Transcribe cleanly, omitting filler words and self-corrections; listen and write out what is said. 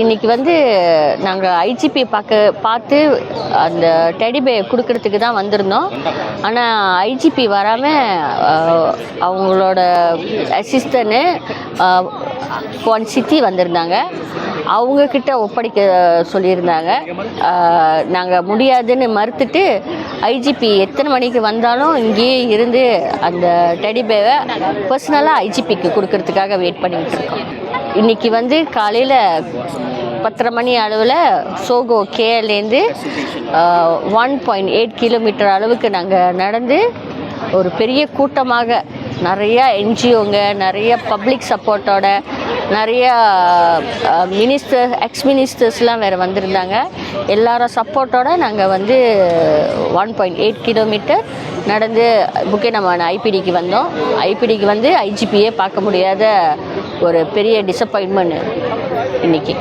இன்னைக்கு வந்து நாங்கள் ஐஜிபி பார்த்து அந்த டெடிபே கொடுக்கறதுக்கு தான் வந்திருந்தோம். ஆனால் ஐஜிபி வராமல் அவங்களோட அசிஸ்டன்ட்டு சித்தி வந்திருந்தாங்க. அவங்கக்கிட்ட ஒப்படைக்க சொல்லியிருந்தாங்க. நாங்கள் முடியாதுன்னு மறுத்துட்டு ஐஜிபி எத்தனை மணிக்கு வந்தாலும் இங்கேயே இருந்து அந்த டெடிபேவை பர்சனலாக ஐஜிபிக்கு கொடுக்கறதுக்காக வெயிட் பண்ணிகிட்டு இருக்கோம். இன்றைக்கி வந்து காலையில் 10:30 மணி அளவில் சோகோ கேலேருந்து 1.8 கிலோமீட்டர் அளவுக்கு நாங்கள் நடந்து ஒரு பெரிய கூட்டமாக நிறையா என்ஜிஓங்க, நிறைய பப்ளிக் சப்போர்ட்டோட, நிறைய எக்ஸ் மினிஸ்டர்ஸ்லாம் வேறு வந்திருந்தாங்க. எல்லாரும் சப்போர்ட்டோட நாங்கள் வந்து 1.8 கிலோமீட்டர் நடந்து புக்கெனமான ஐபிடிக்கு வந்தோம். ஐபிடிக்கு வந்து ஐஜிபியே பார்க்க முடியாத ஒரு பெரிய டிசப்பாயின்மெண்ட் இன்றைக்கி.